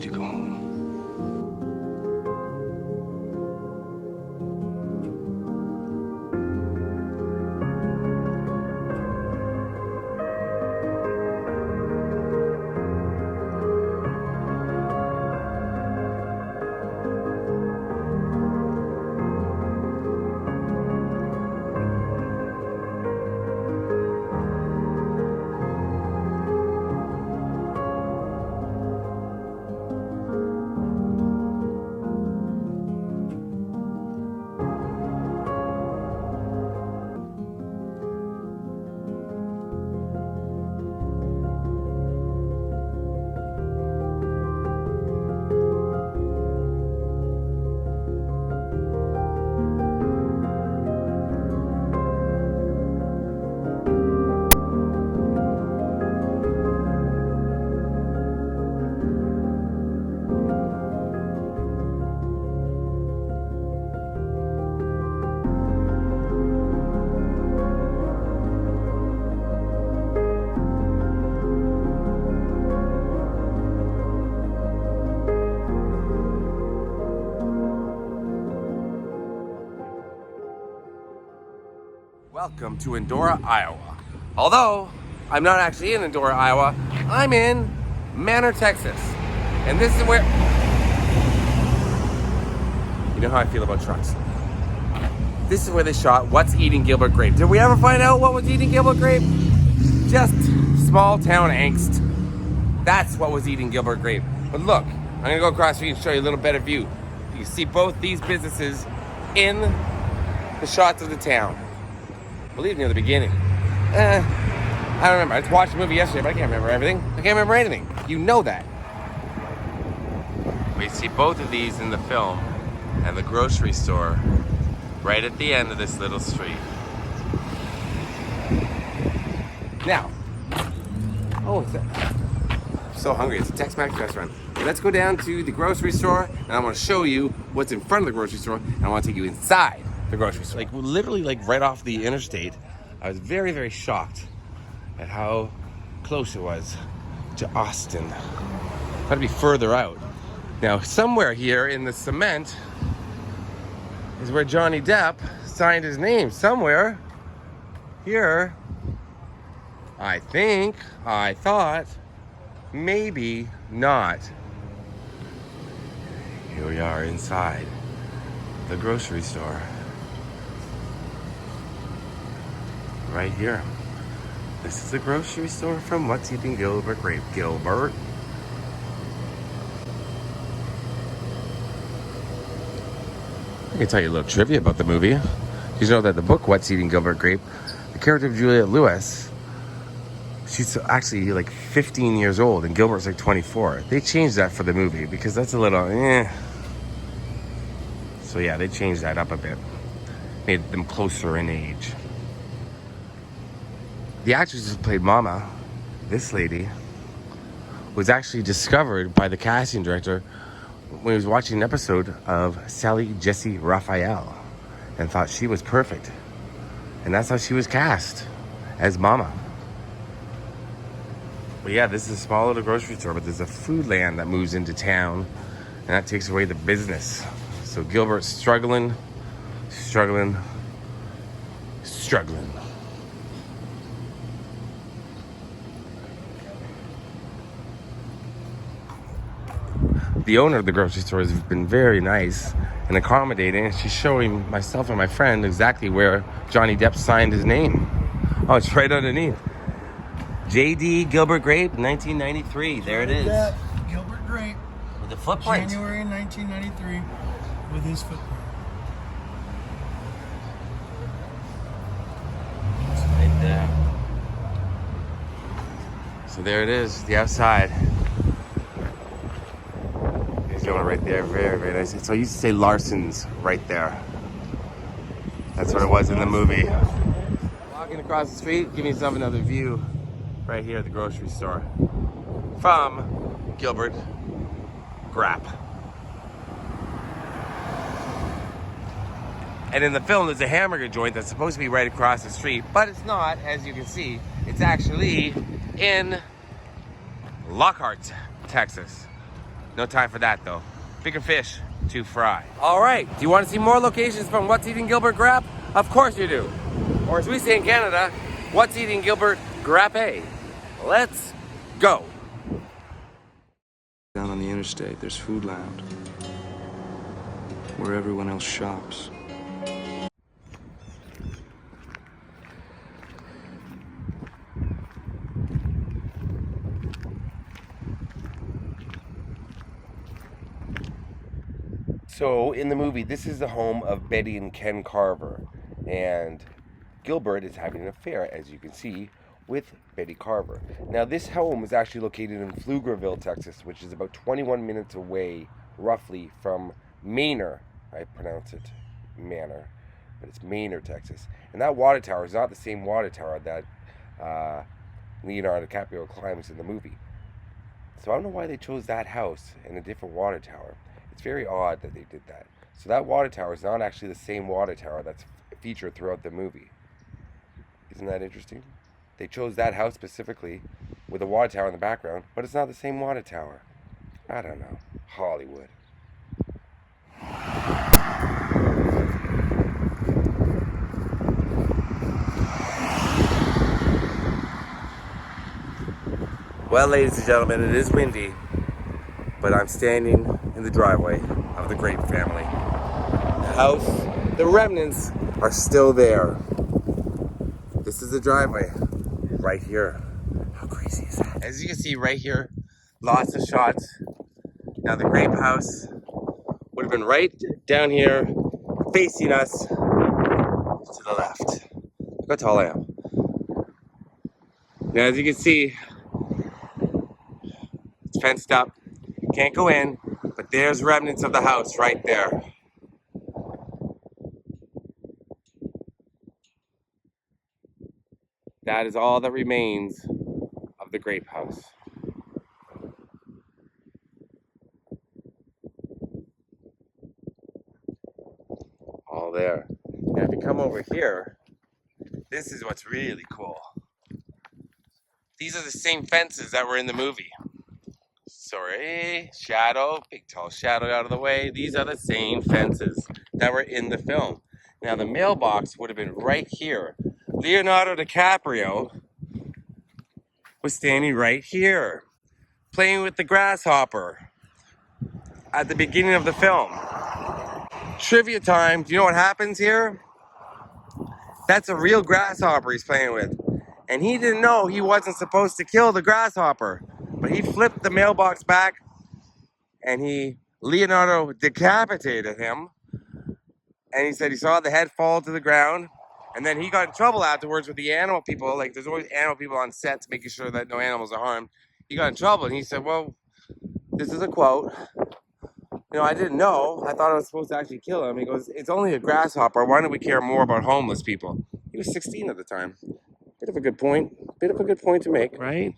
to go home. Welcome to Endora, Iowa. Although, I'm not actually in Endora, Iowa. I'm in Manor, Texas. And this is where... You know how I feel about trucks. This is where they shot What's Eating Gilbert Grape. Did we ever find out what was eating Gilbert Grape? Just small town angst. That's what was eating Gilbert Grape. But look, I'm gonna go across the street and show you a little better view. You can see both these businesses in the shots of the town. Believe near the beginning. I don't remember. I just watched the movie yesterday, but I can't remember everything. I can't remember anything. You know that. We see both of these in the film and the grocery store right at the end of this little street. Now, I'm so hungry. It's a Tex-Mex restaurant. Let's go down to the grocery store, and I'm going to show you what's in front of the grocery store, and I want to take you inside the grocery store. Like literally like right off the interstate. I was very, very shocked at how close it was to Austin. Got to be further out. Now, somewhere here in the cement is where Johnny Depp signed his name. Somewhere here, I thought, maybe not. Here we are inside the grocery store. Right here. This is the grocery store from What's Eating Gilbert Grape. Gilbert. I can tell you a little trivia about the movie. Did you know that the book What's Eating Gilbert Grape, the character of Juliette Lewis, she's actually like 15 years old and Gilbert's like 24. They changed that for the movie because that's a little So yeah, they changed that up a bit. Made them closer in age. The actress who played Mama, this lady, was actually discovered by the casting director when he was watching an episode of Sally Jesse Raphael and thought she was perfect. And that's how she was cast, as Mama. But yeah, this is a small little grocery store, but there's a food land that moves into town, and that takes away the business. So Gilbert's struggling. The owner of the grocery store has been very nice and accommodating. She's showing myself and my friend exactly where Johnny Depp signed his name. Oh, it's right underneath. J.D. Gilbert Grape, 1993. There it is. Depp, Gilbert Grape. With the footprint. January 1993 with his footprint. It's right there. So there it is, the outside. Right there, very, very nice. So I used to say Larson's right there. That's what it was in the movie. Walking across the street, give yourself another view right here at the grocery store from Gilbert Grape. And in the film, there's a hamburger joint that's supposed to be right across the street, but it's not, as you can see. It's actually in Lockhart, Texas. No time for that though. Bigger fish to fry. All right, do you want to see more locations from What's Eating Gilbert Grape? Of course you do. Or as we say in Canada, What's Eating Gilbert Grape? Let's go. Down on the interstate, there's Foodland, where everyone else shops. So in the movie, this is the home of Betty and Ken Carver, and Gilbert is having an affair, as you can see, with Betty Carver. Now this home is actually located in Pflugerville, Texas, which is about 21 minutes away, roughly, from Manor. I pronounce it Manor, but it's Manor, Texas. And that water tower is not the same water tower that Leonardo DiCaprio climbs in the movie. So I don't know why they chose that house and a different water tower. It's very odd that they did that. So that water tower is not actually the same water tower that's featured throughout the movie. Isn't that interesting? They chose that house specifically with a water tower in the background, but it's not the same water tower. I don't know. Hollywood. Well, ladies and gentlemen, it is windy, but I'm standing in the driveway of the Grape family. The house, the remnants are still there. This is the driveway right here. How crazy is that? As you can see right here, lots of shots. Now the Grape house would have been right down here, facing us to the left. Look how tall I am. Now as you can see, it's fenced up. Can't go in, but there's remnants of the house right there. That is all that remains of the Grape house. All there. Now if you come over here, this is what's really cool. These are the same fences that were in the movie. Sorry, shadow, big tall shadow out of the way. These are the same fences that were in the film. Now the mailbox would have been right here. Leonardo DiCaprio was standing right here, playing with the grasshopper at the beginning of the film. Trivia time, do you know what happens here? That's a real grasshopper he's playing with. And he didn't know he wasn't supposed to kill the grasshopper. But he flipped the mailbox back and Leonardo decapitated him. And he said he saw the head fall to the ground. And then he got in trouble afterwards with the animal people. Like there's always animal people on sets making sure that no animals are harmed. He got in trouble and he said, well, this is a quote. You know, I didn't know. I thought I was supposed to actually kill him. He goes, it's only a grasshopper. Why don't we care more about homeless people? He was 16 at the time. Bit of a good point. Bit of a good point to make, right?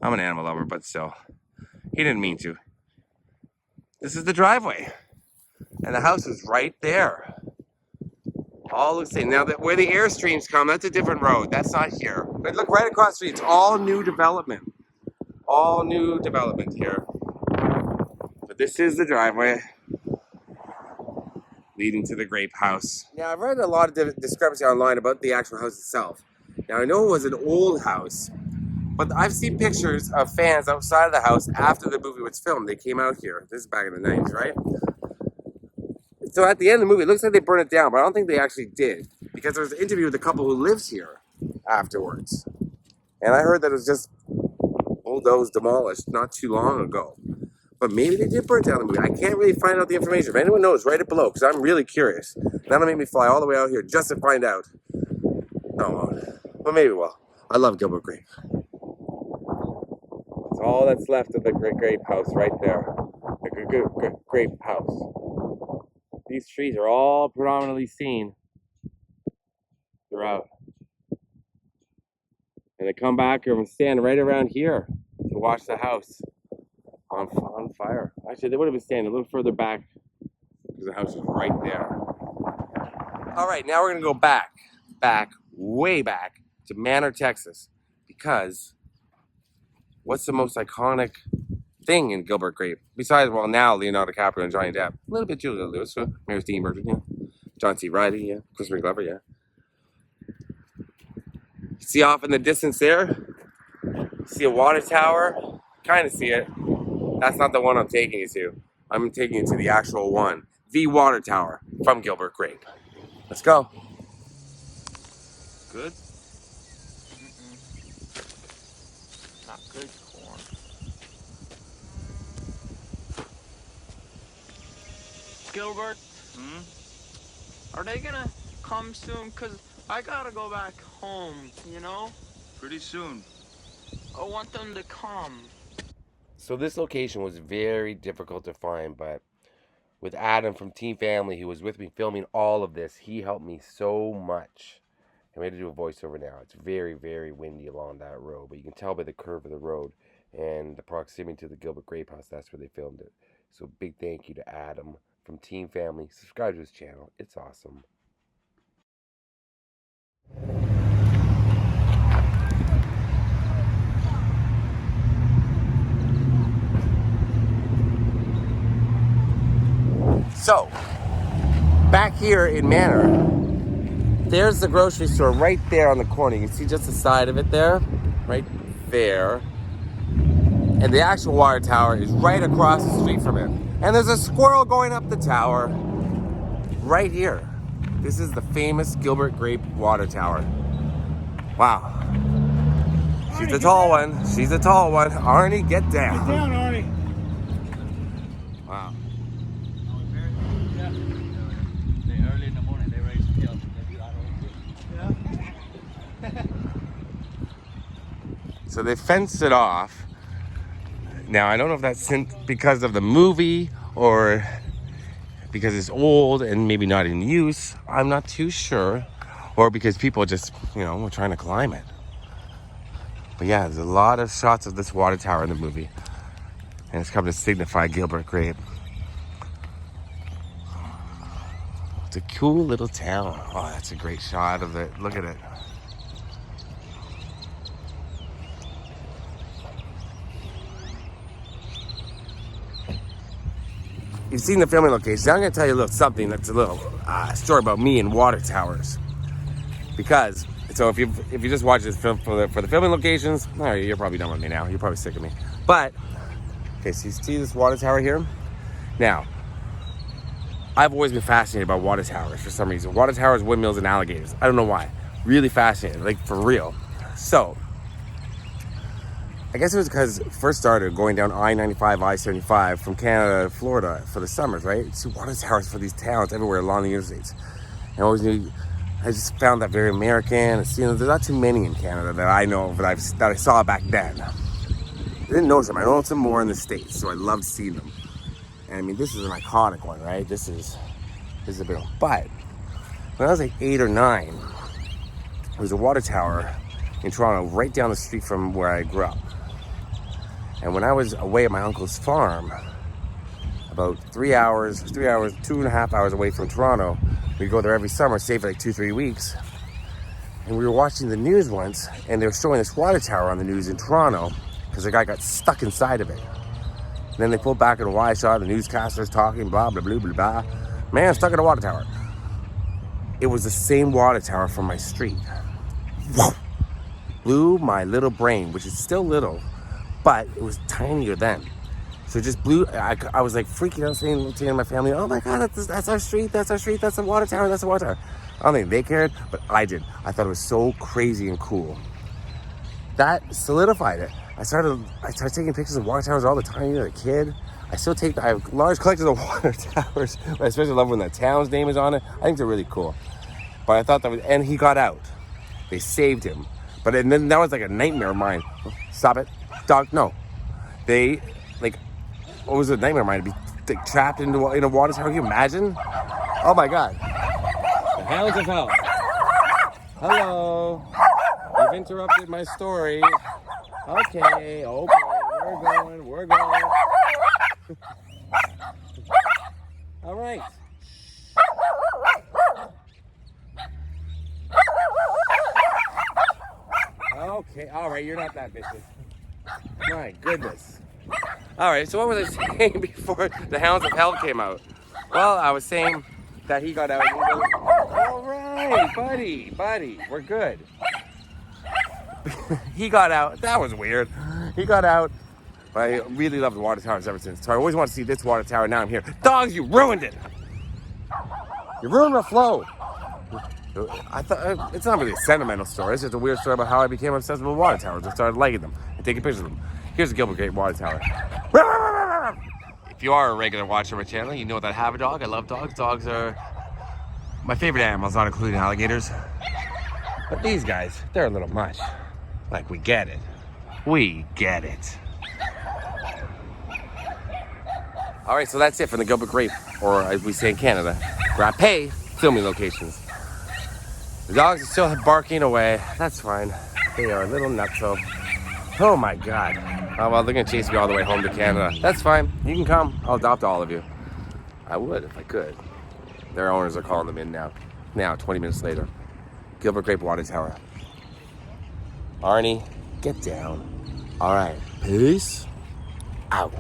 I'm an animal lover, but still. He didn't mean to. This is the driveway. And the house is right there. All looks the same. Now, where the Airstreams come, that's a different road. That's not here. But look right across the street. It's all new development. All new development here. But this is the driveway leading to the Grape house. Now, I've read a lot of discrepancy online about the actual house itself. Now, I know it was an old house, but I've seen pictures of fans outside of the house after the movie was filmed. They came out here. This is back in the 90s, right? So at the end of the movie, it looks like they burned it down, but I don't think they actually did. Because there was an interview with a couple who lives here afterwards. And I heard that it was just bulldozed, demolished not too long ago. But maybe they did burn down the movie. I can't really find out the information. If anyone knows, write it below, because I'm really curious. That'll make me fly all the way out here just to find out. No, but maybe well. I love Gilbert Grape. That's all that's left of the Grape house right there. The Grape house. These trees are all predominantly seen throughout. And they come back and stand right around here to watch the house on fire. Actually, they would have been standing a little further back because the house is right there. All right, now we're gonna go back, way back to Manor, Texas, because what's the most iconic thing in Gilbert Grape. Besides, well, now Leonardo DiCaprio and Johnny Depp. A little bit Juliette Lewis, Mary Steenburgen, yeah. John C. Reilly, yeah. Christopher Glover, yeah. See off in the distance there? See a water tower? Kind of see it. That's not the one I'm taking you to. I'm taking you to the actual one. The water tower from Gilbert Grape. Let's go. Good? Not good corn. Gilbert? Are they gonna come soon? Cause I gotta go back home, you know? Pretty soon. I want them to come. So this location was very difficult to find, but with Adam from Team Family, who was with me filming all of this, he helped me so much. I'm going to do a voiceover now. It's very, very windy along that road, but you can tell by the curve of the road and the proximity to the Gilbert Grape House, that's where they filmed it. So big thank you to Adam from Team Family. Subscribe to his channel. It's awesome. So, back here in Manor, there's the grocery store right there on the corner. You can see just the side of it there, right there. And the actual water tower is right across the street from it. And there's a squirrel going up the tower right here. This is the famous Gilbert Grape water tower. Wow. She's a tall one. She's a tall one. Arnie, get down. Get down, Arnie. Wow. Early in the morning, they raise the hills. So they fenced it off. Now, I don't know if that's because of the movie or because it's old and maybe not in use. I'm not too sure. Or because people just, were trying to climb it. But yeah, there's a lot of shots of this water tower in the movie. And it's come to signify Gilbert Grape. It's a cool little town. Oh, that's a great shot of it. Look at it. You've seen the filming location. I'm going to tell you a little something that's a little story about me and water towers. Because, so if you just watch this film for the filming locations, all right, you're probably done with me now. You're probably sick of me. But, okay, so you see this water tower here? Now, I've always been fascinated by water towers for some reason. Water towers, windmills, and alligators. I don't know why. Really fascinated, like for real. So, I guess it was because it first started going down I-95, I-75 from Canada to Florida for the summers, right? You see water towers for these towns everywhere along the interstates. And I always knew, I just found that very American. It's, there's not too many in Canada that I know of that I saw back then. I didn't notice them. I noticed them more in the States, so I loved seeing them. And I mean, this is an iconic one, right? This is a big one. But when I was like 8 or 9, there was a water tower in Toronto right down the street from where I grew up. And when I was away at my uncle's farm, about 3 hours, 2.5 hours away from Toronto, we'd go there every summer, stay for like 2-3 weeks. And we were watching the news once, and they were showing this water tower on the news in Toronto because a guy got stuck inside of it. And then they pulled back in a wide shot, the newscasters talking, blah, blah, blah, blah, blah. Man, stuck in a water tower. It was the same water tower from my street. Whoa! Blew my little brain, which is still little, but it was tinier then. So it just blew, I was like freaking out saying to my family, oh my God, that's our street, that's the water tower, that's the water tower. I don't think they cared, but I did. I thought it was so crazy and cool. That solidified it. I started taking pictures of water towers all the time, as a kid. I have large collections of water towers. I especially love when the town's name is on it. I think they're really cool. But I thought and he got out. They saved him. And then that was like a nightmare of mine. Stop it. Dog, no. What was a nightmare of mine? To be trapped in a water tower? Can you imagine? Oh my God. The hounds of hell. Hello. You've interrupted my story. Okay, we're going. All right. Okay, all right, you're not that vicious. My goodness. All right, so what was I saying before the Hounds of Hell came out? Well, I was saying that he got out. And he goes, all right, buddy, we're good. He got out. That was weird. He got out. But I really love the water towers ever since. So I always want to see this water tower. Now I'm here. Dogs, you ruined it. You ruined the flow. I thought it's not really a sentimental story. It's just a weird story about how I became obsessed with water towers. I started liking them and taking pictures of them. Here's the Gilbert Grape water tower. If you are a regular watcher of my channel, you know that I have a dog. I love dogs. Dogs are my favorite animals, not including alligators. But these guys, they're a little much. Like, we get it. We get it. All right, so that's it from the Gilbert Grape, or as we say in Canada, Grape filming locations. The dogs are still barking away. That's fine. They are a little nutso. Oh my God. Oh, well, they're gonna chase me all the way home to Canada. That's fine. You can come. I'll adopt all of you. I would if I could. Their owners are calling them in now. Now, 20 minutes later. Gilbert Grape water tower. Arnie, get down. All right. Peace out.